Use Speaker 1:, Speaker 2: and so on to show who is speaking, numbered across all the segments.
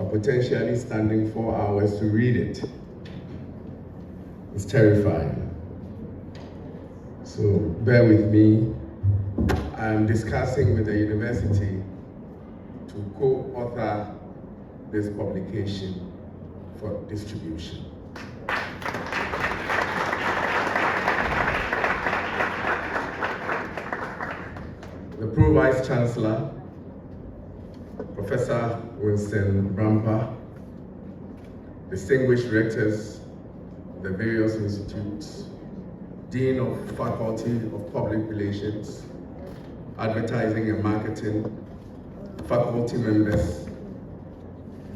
Speaker 1: of potentially standing 4 hours to read it. It's terrifying. So bear with me. I'm discussing with the university to co-author this publication for distribution. The Pro-Vice Chancellor, Professor Winston Brampa, distinguished rectors of the various institutes, Dean of Faculty of Public Relations, Advertising and Marketing, faculty members,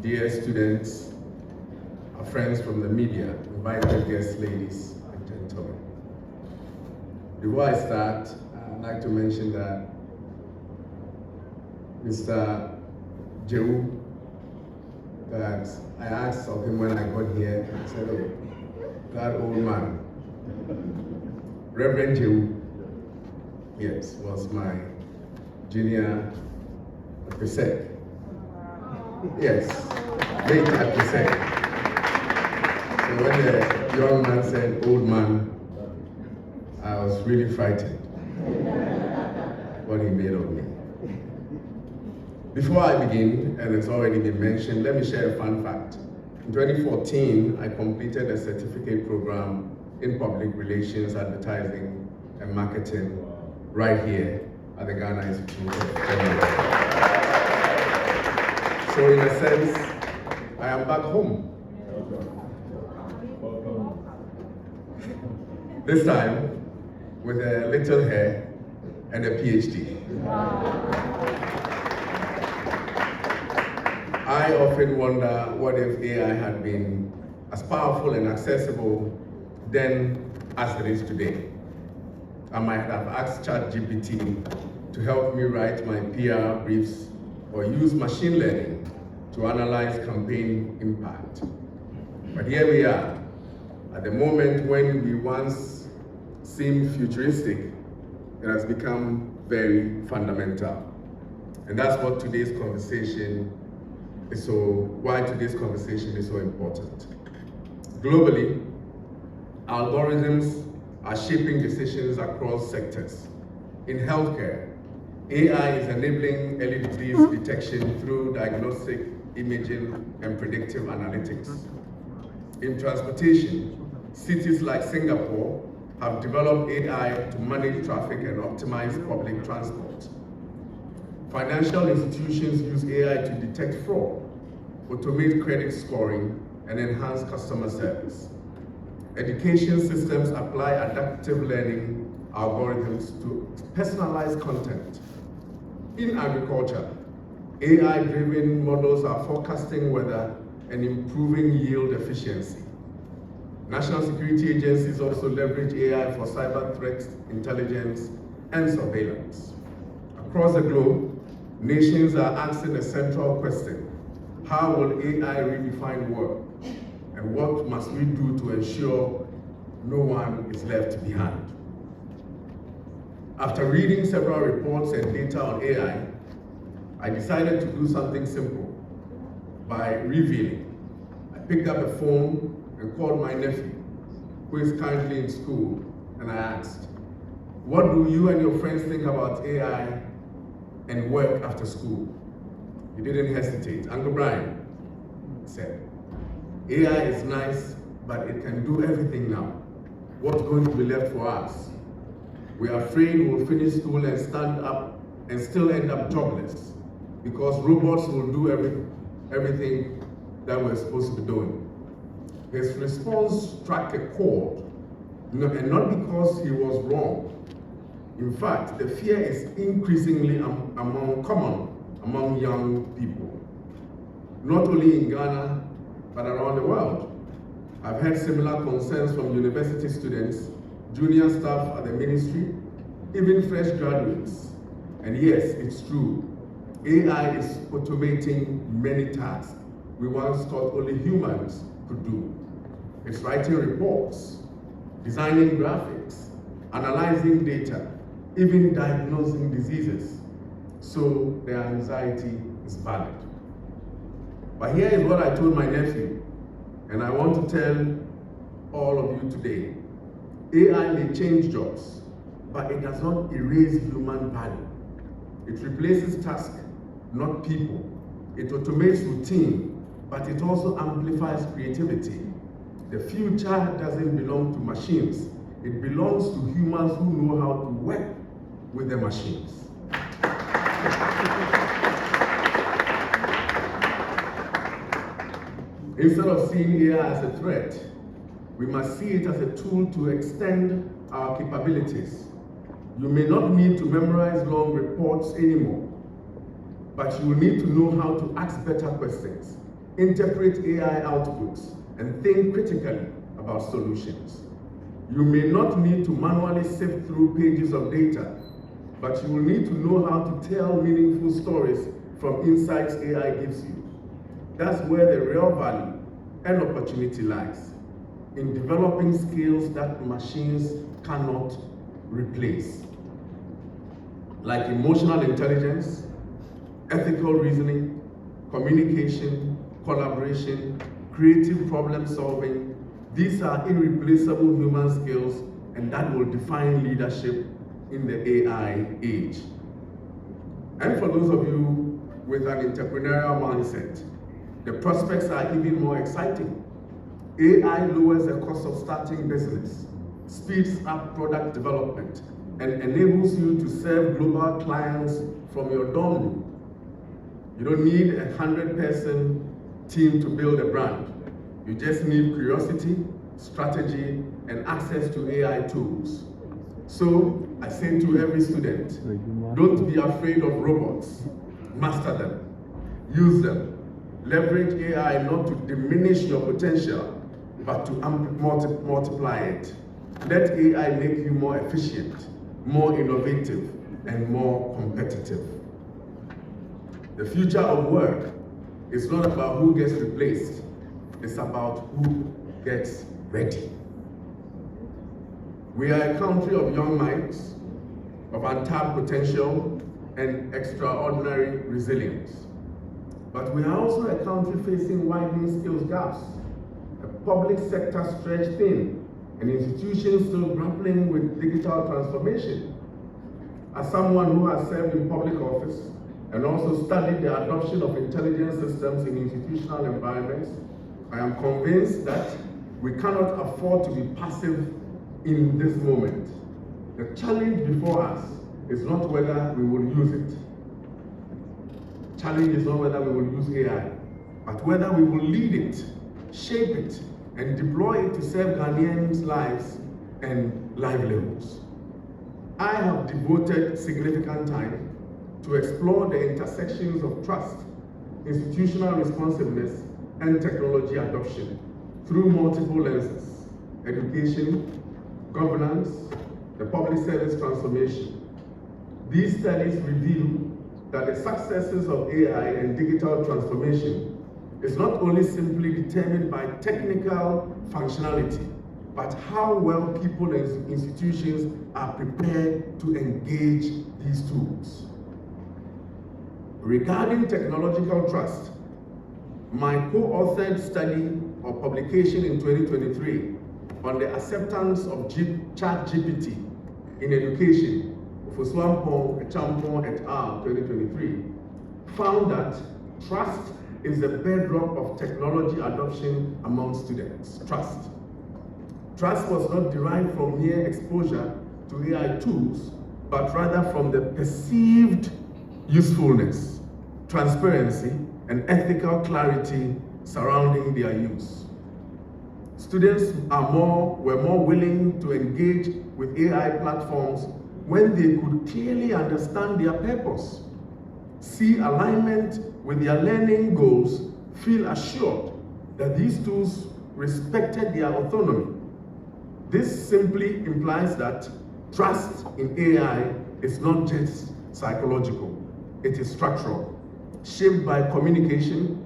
Speaker 1: dear students, our friends from the media, invited guests, ladies and gentlemen. Before I start, I'd like to mention that Mr. Jehu, that I asked of him when I got here, I said, oh, that old man, Reverend Jehu, yes, was my junior at PSEC. Yes, late at PSEC. So when the young man said old man, I was really frightened what he made of me. Before I begin, and it's already been mentioned, let me share a fun fact. In 2014, I completed a certificate program in public relations, advertising, and marketing right here at the Ghana Institute of Technology. So in a sense, I am back home. This time, with a little hair and a PhD. I often wonder what if AI had been as powerful and accessible then as it is today. I might have asked ChatGPT to help me write my PR briefs or use machine learning to analyze campaign impact. But here we are, at the moment when we once seemed futuristic, it has become very fundamental. And that's what today's conversation is why today's conversation is so important. Globally, algorithms are shaping decisions across sectors. In healthcare, AI is enabling early disease detection through diagnostic imaging and predictive analytics. In transportation, cities like Singapore have developed AI to manage traffic and optimize public transport. Financial institutions use AI to detect fraud, automate credit scoring, and enhance customer service. Education systems apply adaptive learning algorithms to personalize content. In agriculture, AI-driven models are forecasting weather and improving yield efficiency. National security agencies also leverage AI for cyber threat intelligence and surveillance. Across the globe, nations are asking a central question: how will AI redefine work? And what must we do to ensure no one is left behind? After reading several reports and data on AI, I decided to do something simple by revealing. I picked up a phone and called my nephew, who is currently in school, and I asked, what do you and your friends think about AI and work after school? He didn't hesitate. Uncle Bryan said, AI is nice, but it can do everything now. What's going to be left for us? We are afraid we'll finish school and stand up and still end up jobless because robots will do everything that we're supposed to be doing. His response struck a chord, and not because he was wrong. In fact, the fear is increasingly common among young people, not only in Ghana, but around the world. I've heard similar concerns from university students, junior staff at the ministry, even fresh graduates. And yes, it's true. AI is automating many tasks we once thought only humans could do. It's writing reports, designing graphics, analyzing data, even diagnosing diseases. So their anxiety is valid. But here is what I told my nephew, and I want to tell all of you today. AI may change jobs, but it does not erase human value. It replaces tasks, not people. It automates routine, but it also amplifies creativity. The future doesn't belong to machines. It belongs to humans who know how to work with the machines. Instead of seeing AI as a threat, we must see it as a tool to extend our capabilities. You may not need to memorize long reports anymore, but you will need to know how to ask better questions, interpret AI outputs, and think critically about solutions. You may not need to manually sift through pages of data, but you will need to know how to tell meaningful stories from insights AI gives you. That's where the real value and opportunity lies, in developing skills that machines cannot replace, like emotional intelligence, ethical reasoning, communication, collaboration, creative problem solving. These are irreplaceable human skills, and that will define leadership in the AI age. And for those of you with an entrepreneurial mindset, the prospects are even more exciting. AI lowers the cost of starting business, speeds up product development, and enables you to serve global clients from your dorm room. You don't need a 100-person team to build a brand. You just need curiosity, strategy, and access to AI tools. So I say to every student, don't be afraid of robots. Master them, use them. Leverage AI not to diminish your potential, but to multiply it. Let AI make you more efficient, more innovative, and more competitive. The future of work is not about who gets replaced, it's about who gets ready. We are a country of young minds, of untapped potential, and extraordinary resilience. But we are also a country facing widening skills gaps, a public sector stretched thin, and institutions still grappling with digital transformation. As someone who has served in public office and also studied the adoption of intelligence systems in institutional environments, I am convinced that we cannot afford to be passive in this moment. The challenge before us is not whether we will use it. Challenge is not whether we will use AI, but whether we will lead it, shape it, and deploy it to serve Ghanaians' lives and livelihoods. I have devoted significant time to explore the intersections of trust, institutional responsiveness, and technology adoption through multiple lenses: education, governance, the public service transformation. These studies reveal that the successes of AI and digital transformation is not only simply determined by technical functionality, but how well people and institutions are prepared to engage these tools. Regarding technological trust, my co-authored study or publication in 2023 on the acceptance of ChatGPT in education, Acheampong et al. 2023, found that trust is the bedrock of technology adoption among students. Trust. Trust was not derived from mere exposure to AI tools, but rather from the perceived usefulness, transparency, and ethical clarity surrounding their use. Students were more willing to engage with AI platforms when they could clearly understand their purpose, see alignment with their learning goals, feel assured that these tools respected their autonomy. This simply implies that trust in AI is not just psychological, it is structural, shaped by communication,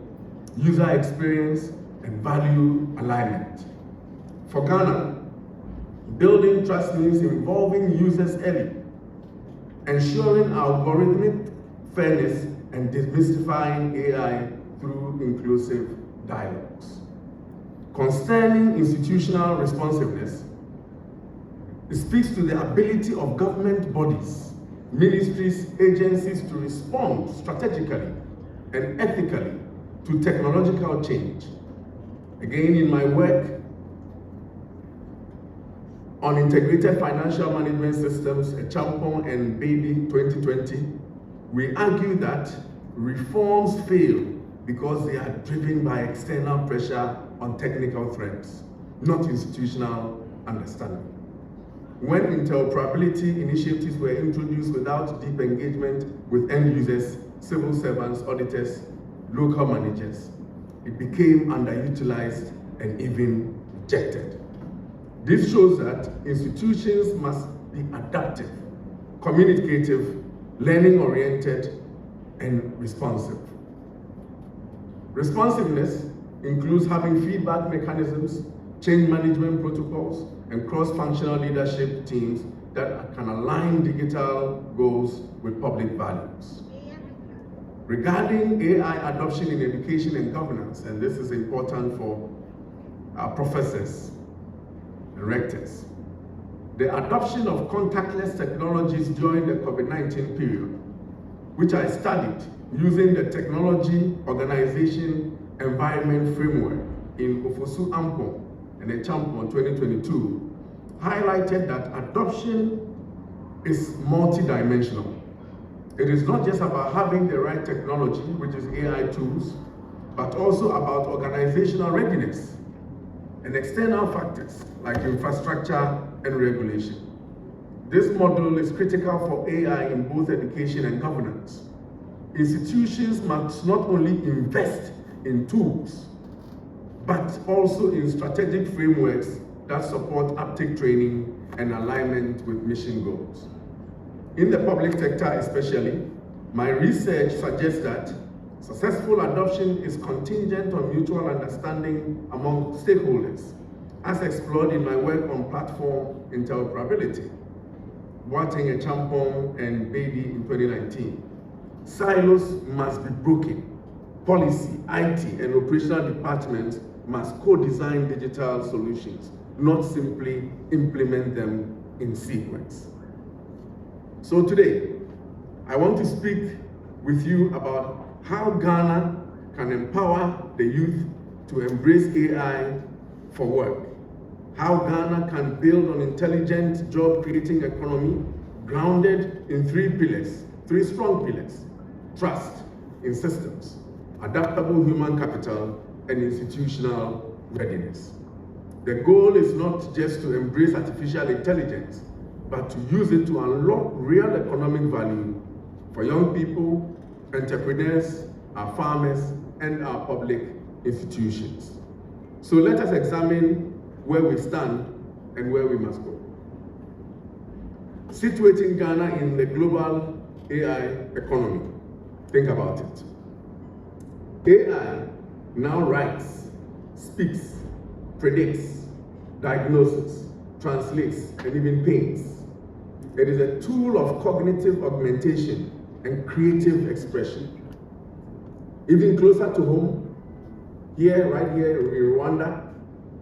Speaker 1: user experience, and value alignment. For Ghana, building trust means involving users early, ensuring algorithmic fairness, and demystifying AI through inclusive dialogues. Concerning institutional responsiveness, it speaks to the ability of government bodies, ministries, agencies to respond strategically and ethically to technological change. Again, in my work on integrated financial management systems, Acheampong and Baby 2020, we argue that reforms fail because they are driven by external pressure on technical threats, not institutional understanding. When interoperability initiatives were introduced without deep engagement with end users, civil servants, auditors, local managers, it became underutilized and even rejected. This shows that institutions must be adaptive, communicative, learning-oriented, and responsive. Responsiveness includes having feedback mechanisms, change management protocols, and cross-functional leadership teams that can align digital goals with public values. Regarding AI adoption in education and governance, and this is important for our professors and rectors, the adoption of contactless technologies during the COVID-19 period, which I studied using the Technology Organization Environment Framework in Ofosu Ampong and Acheampong 2022, highlighted that adoption is multidimensional. It is not just about having the right technology, which is AI tools, but also about organizational readiness and external factors like infrastructure and regulation. This model is critical for AI in both education and governance. Institutions must not only invest in tools, but also in strategic frameworks that support uptake training and alignment with mission goals. In the public sector especially, my research suggests that successful adoption is contingent on mutual understanding among stakeholders, as explored in my work on platform interoperability, Bryan Acheampong and Baby in 2019. Silos must be broken. Policy, IT, and operational departments must co-design digital solutions, not simply implement them in sequence. So today, I want to speak with you about how Ghana can empower the youth to embrace AI for work, how Ghana can build an intelligent job-creating economy grounded in three strong pillars: trust in systems, adaptable human capital, and institutional readiness. The goal is not just to embrace artificial intelligence, but to use it to unlock real economic value for young people, entrepreneurs, our farmers, and our public institutions. So let us examine where we stand and where we must go. Situating Ghana in the global AI economy. Think about it. AI now writes, speaks, predicts, diagnoses, translates, and even paints. It is a tool of cognitive augmentation and creative expression. Even closer to home, right here in Rwanda,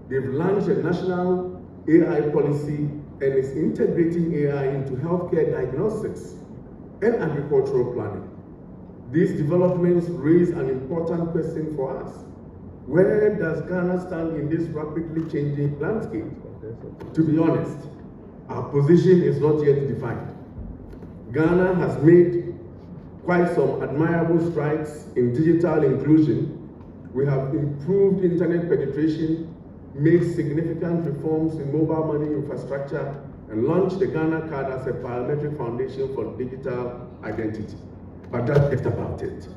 Speaker 1: they've launched a national AI policy and is integrating AI into healthcare diagnostics and agricultural planning. These developments raise an important question for us. Where does Ghana stand in this rapidly changing landscape? To be honest, our position is not yet defined. Ghana has made quite some admirable strides in digital inclusion. We have improved internet penetration, made significant reforms in mobile money infrastructure, and launched the Ghana card as a biometric foundation for digital identity. But that's just about it.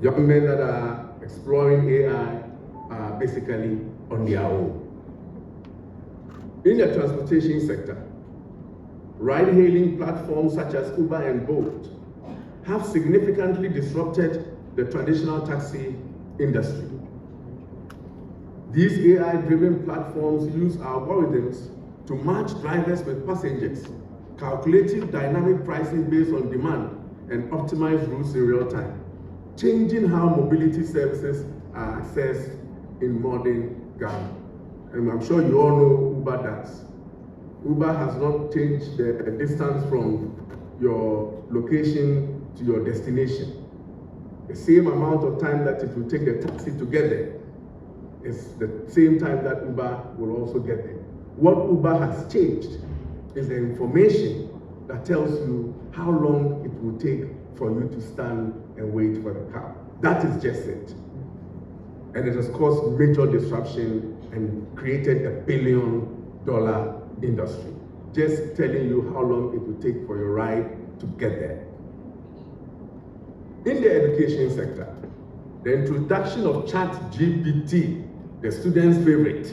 Speaker 1: Young men that are exploring AI are basically on their own. In the transportation sector, ride-hailing platforms such as Uber and Bolt have significantly disrupted the traditional taxi industry. These AI-driven platforms use algorithms to match drivers with passengers, calculating dynamic pricing based on demand, and optimize routes in real time. changing how mobility services are accessed in modern Ghana. And I'm sure you all know Uber does. Uber has not changed the distance from your location to your destination. The same amount of time that it will take the taxi to get there is the same time that Uber will also get there. What Uber has changed is the information that tells you how long it will take for you to stand and wait for the car. That is just it. And it has caused major disruption and created $1 billion industry. Just telling you how long it will take for your ride to get there. In the education sector, the introduction of ChatGPT, the students' favorite,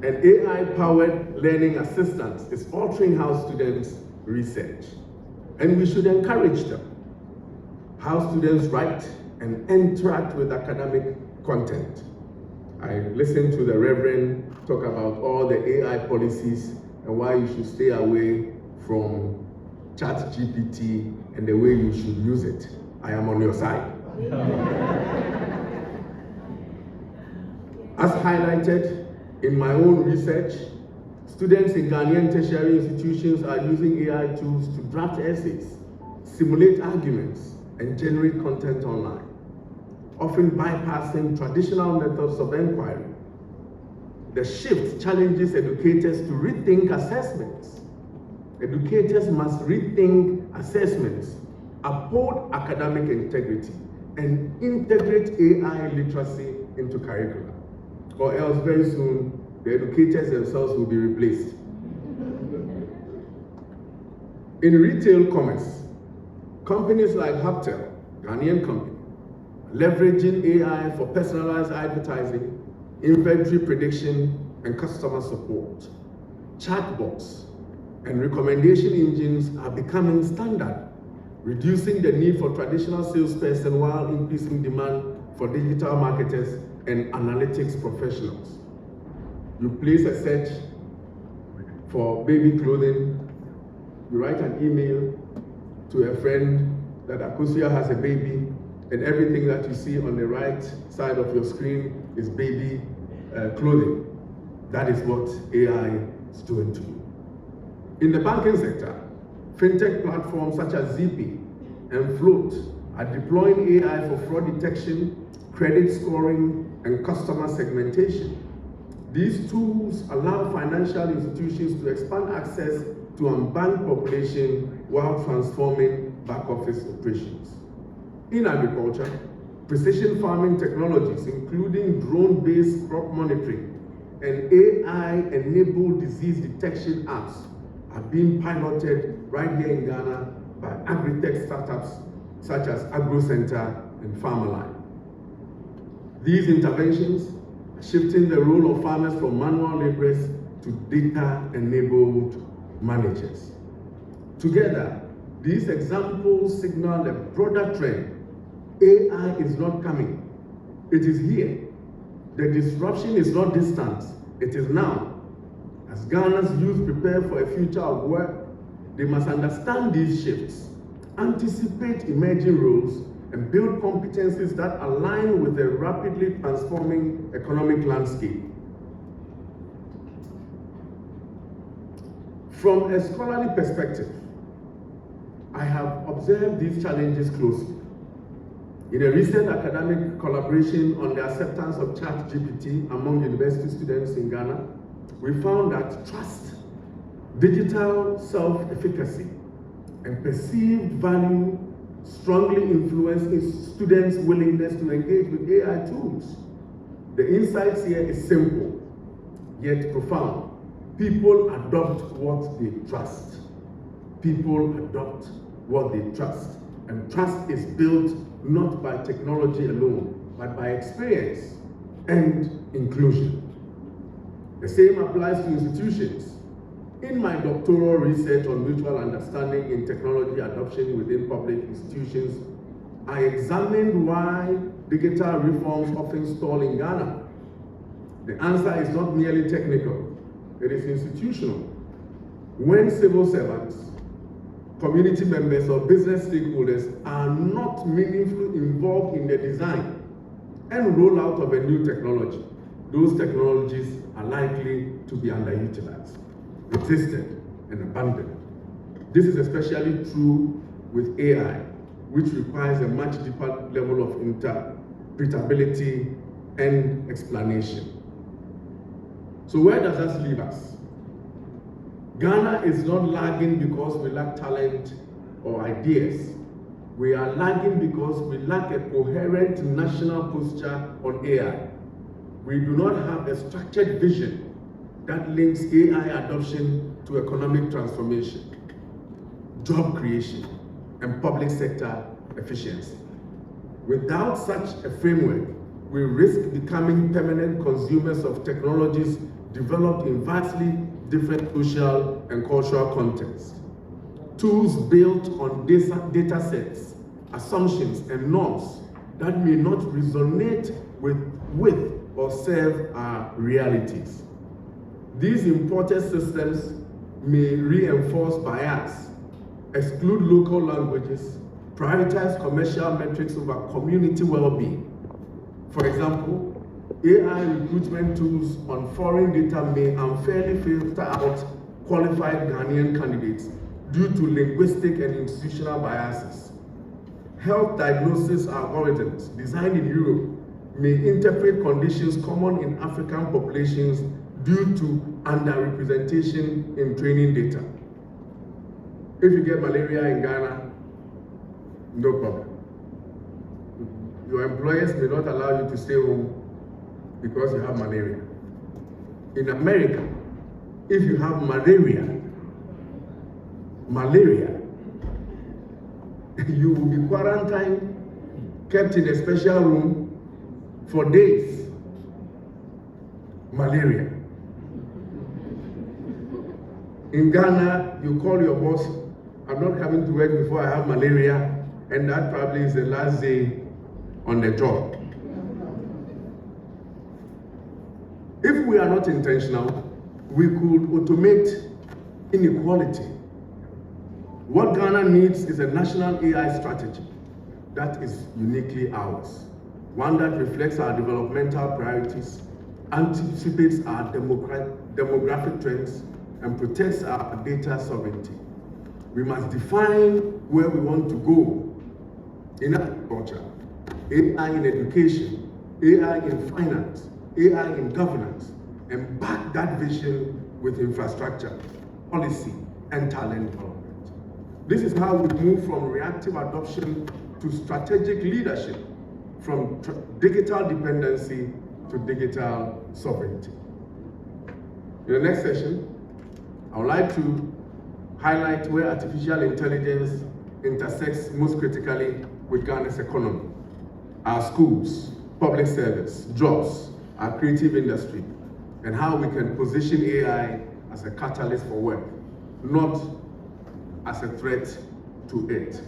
Speaker 1: an AI-powered learning assistant is altering how students research. And we should encourage them. How students write and interact with academic content. I listened to the Reverend talk about all the AI policies and why you should stay away from ChatGPT and the way you should use it. I am on your side. As highlighted in my own research, students in Ghanaian tertiary institutions are using AI tools to draft essays, simulate arguments, and generate content online, often bypassing traditional methods of inquiry. The shift challenges educators to rethink assessments. Educators must rethink assessments, uphold academic integrity, and integrate AI literacy into curricula, or else very soon the educators themselves will be replaced. In retail commerce, companies like Hubtel, Ghanaian company, leveraging AI for personalized advertising, inventory prediction, and customer support. Chatbots and recommendation engines are becoming standard, reducing the need for traditional salesperson while increasing demand for digital marketers and analytics professionals. You place a search for baby clothing, you write an email to a friend that Akusia has a baby, and everything that you see on the right side of your screen is baby clothing. That is what AI is doing to you. In the banking sector, fintech platforms such as ZP and Float are deploying AI for fraud detection, credit scoring, and customer segmentation. These tools allow financial institutions to expand access to unbanked population while transforming back-office operations. In agriculture, precision farming technologies, including drone-based crop monitoring and AI-enabled disease detection apps, are being piloted right here in Ghana by agri-tech startups such as AgroCenter and Farmerline. These interventions are shifting the role of farmers from manual laborers to data-enabled managers. Together, these examples signal a broader trend. AI is not coming, it is here. The disruption is not distant, it is now. As Ghana's youth prepare for a future of work, they must understand these shifts, anticipate emerging roles, and build competencies that align with the rapidly transforming economic landscape. From a scholarly perspective, I have observed these challenges closely. In a recent academic collaboration on the acceptance of ChatGPT among university students in Ghana, we found that trust, digital self-efficacy, and perceived value strongly influence students' willingness to engage with AI tools. The insights here is simple, yet profound. People adopt what they trust. People adopt what they trust. And trust is built not by technology alone, but by experience and inclusion. The same applies to institutions. In my doctoral research on mutual understanding in technology adoption within public institutions, I examined why digital reforms often stall in Ghana. The answer is not merely technical, it is institutional. When civil servants, community members or business stakeholders are not meaningfully involved in the design and rollout of a new technology, those technologies are likely to be underutilized, resisted, and abandoned. This is especially true with AI, which requires a much deeper level of interpretability and explanation. So where does that leave us? Ghana is not lagging because we lack talent or ideas. We are lagging because we lack a coherent national posture on AI. We do not have a structured vision that links AI adoption to economic transformation, job creation, and public sector efficiency. Without such a framework, we risk becoming permanent consumers of technologies developed in vastly different social and cultural contexts. Tools built on data sets, assumptions, and norms that may not resonate with or serve our realities. These imported systems may reinforce bias, exclude local languages, prioritize commercial metrics over community well-being. For example, AI recruitment tools on foreign data may unfairly filter out qualified Ghanaian candidates due to linguistic and institutional biases. Health diagnosis algorithms designed in Europe may interpret conditions common in African populations due to underrepresentation in training data. If you get malaria in Ghana, no problem. Your employers may not allow you to stay home because you have malaria. In America, if you have malaria, you will be quarantined, kept in a special room for days. Malaria. In Ghana, you call your boss, I'm not coming to work before I have malaria, and that probably is the last day on the job. If we are not intentional, we could automate inequality. What Ghana needs is a national AI strategy that is uniquely ours, one that reflects our developmental priorities, anticipates our demographic trends, and protects our data sovereignty. We must define where we want to go in agriculture, AI in education, AI in finance, AI in governance, and back that vision with infrastructure, policy, and talent development. This is how we move from reactive adoption to strategic leadership, from digital dependency to digital sovereignty. In the next session, I would like to highlight where artificial intelligence intersects most critically with Ghana's economy, our schools, public service, jobs, our creative industry, and how we can position AI as a catalyst for work, not as a threat to it.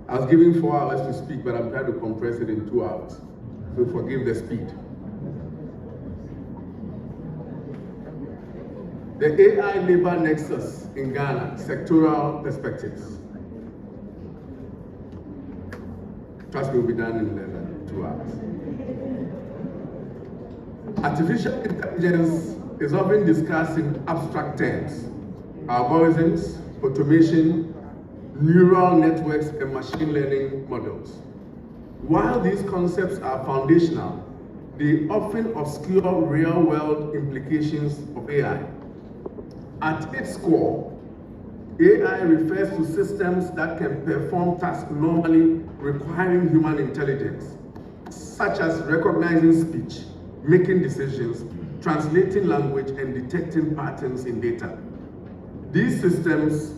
Speaker 1: I was given 4 hours to speak, but I'm trying to compress it in 2 hours, so forgive the speed. The AI labor nexus in Ghana, sectoral perspectives. Trust me, will be done in 2 hours. Artificial intelligence is often discussed in abstract terms: algorithms, automation, neural networks, and machine learning models. While these concepts are foundational, they often obscure real-world implications of AI. At its core, AI refers to systems that can perform tasks normally requiring human intelligence, such as recognizing speech, making decisions, translating language, and detecting patterns in data. These systems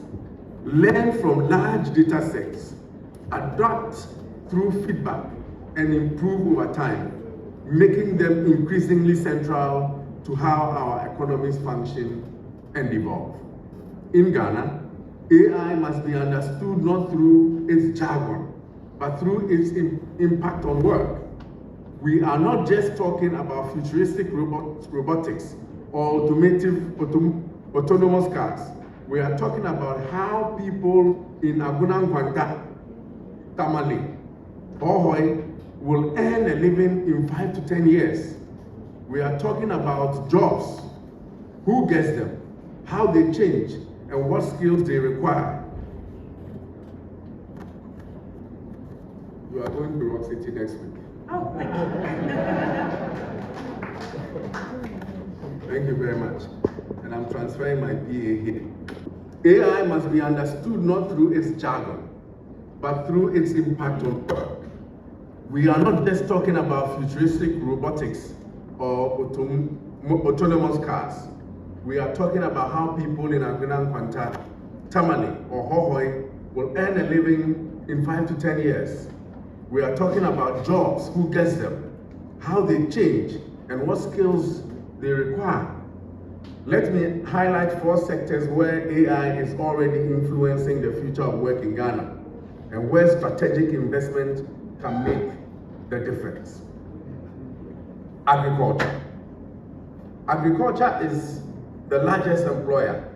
Speaker 1: learn from large data sets, adapt through feedback, and improve over time, making them increasingly central to how our economies function and evolve. In Ghana, AI must be understood not through its jargon, but through its impact on work. We are not just talking about futuristic robotics or autonomous cars. we are talking about how people in Agunankwanta, Tamale, Ohoi will earn a living in 5 to 10 years. We are talking about jobs, who gets them, how they change, and what skills they require. You are going to Rock City next week.
Speaker 2: Oh, thank you.
Speaker 1: Thank you very much. And I'm transferring my PA here. AI must be understood not through its jargon, but through its impact on work. We are not just talking about futuristic robotics or autonomous cars. We are talking about how people in Agunankwanta, Tamale, or Hohoi will earn a living in 5 to 10 years. We are talking about jobs, who gets them, how they change, and what skills they require. Let me highlight 4 sectors where AI is already influencing the future of work in Ghana and where strategic investment can make the difference. Agriculture. Agriculture is the largest employer,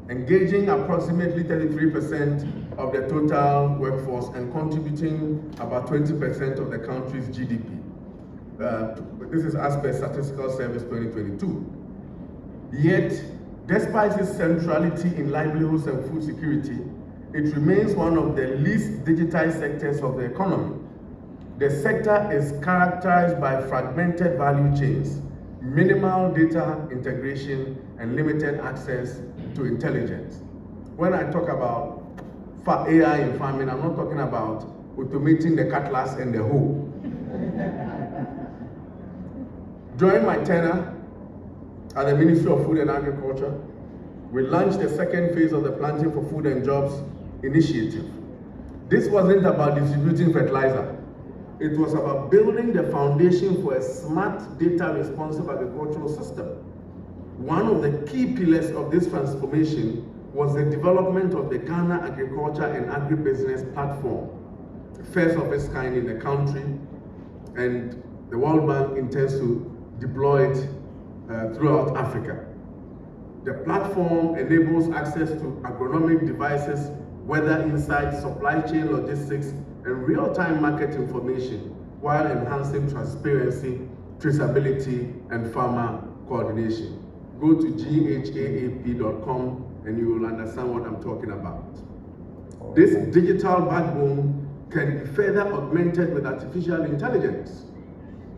Speaker 1: engaging approximately 33% of the total workforce and contributing about 20% of the country's GDP. This is as per Statistical Service 2022. Yet, despite its centrality in livelihoods and food security, it remains one of the least digitized sectors of the economy. The sector is characterized by fragmented value chains, minimal data integration, and limited access to intelligence. When I talk about AI in farming, I'm not talking about automating the cutlass and the hoe. During my tenure at the Ministry of Food and Agriculture, we launched the second phase of the Planting for Food and Jobs initiative. This wasn't about distributing fertilizer. It was about building the foundation for a smart, data-responsive agricultural system. One of the key pillars of this transformation was the development of the Ghana Agriculture and Agribusiness Platform, first of its kind in the country, and the World Bank intends to deploy it throughout Africa. The platform enables access to agronomic devices, weather insights, supply chain logistics, and real-time market information while enhancing transparency, traceability, and farmer coordination. Go to ghaap.com and you will understand what I'm talking about. This digital backbone can be further augmented with artificial intelligence.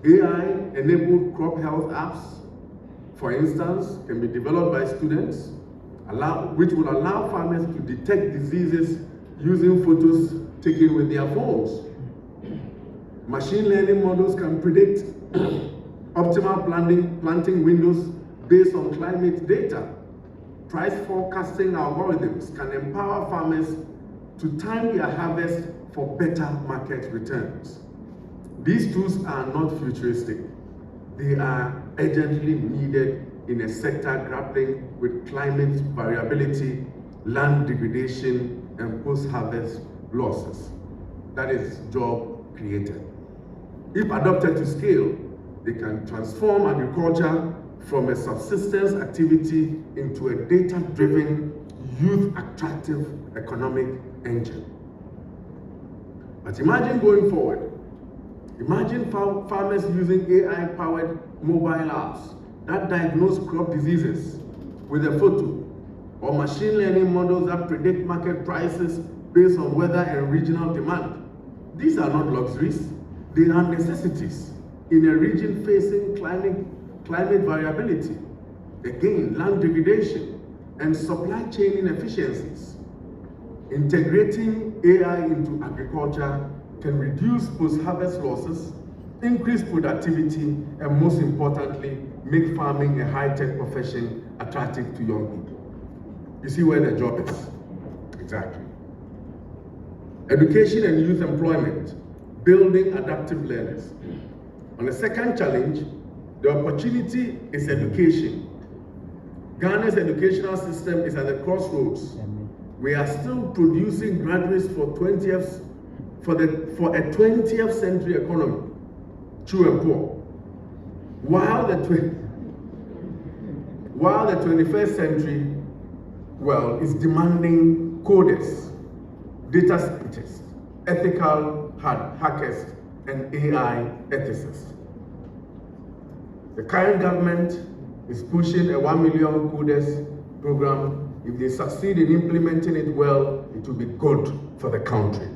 Speaker 1: AI-enabled crop health apps, for instance, can be developed by students, which will allow farmers to detect diseases using photos taken with their phones. Machine learning models can predict optimal planting windows based on climate data. Price forecasting algorithms can empower farmers to time their harvest for better market returns. These tools are not futuristic. They are urgently needed in a sector grappling with climate variability, land degradation, and post-harvest losses. That is job created. If adopted to scale, they can transform agriculture from a subsistence activity into a data-driven, youth-attractive economic engine. But imagine going forward. Imagine farmers using AI-powered mobile apps that diagnose crop diseases with a photo, or machine learning models that predict market prices based on weather and regional demand. These are not luxuries, they are necessities in a region facing climate variability, again, land degradation, and supply chain inefficiencies. Integrating AI into agriculture can reduce post-harvest losses, increase productivity, and most importantly, make farming a high-tech profession attractive to young people. You see where the job is? Exactly. Education and youth employment, building adaptive learners. On the second challenge, the opportunity is education. Ghana's educational system is at the crossroads. We are still producing graduates for a 20th century economy, true and poor. While the 21st century well, is demanding coders, data scientists, ethical hackers, and AI ethicists. The current government is pushing a 1 million coders program. If they succeed in implementing it well, it will be good for the country.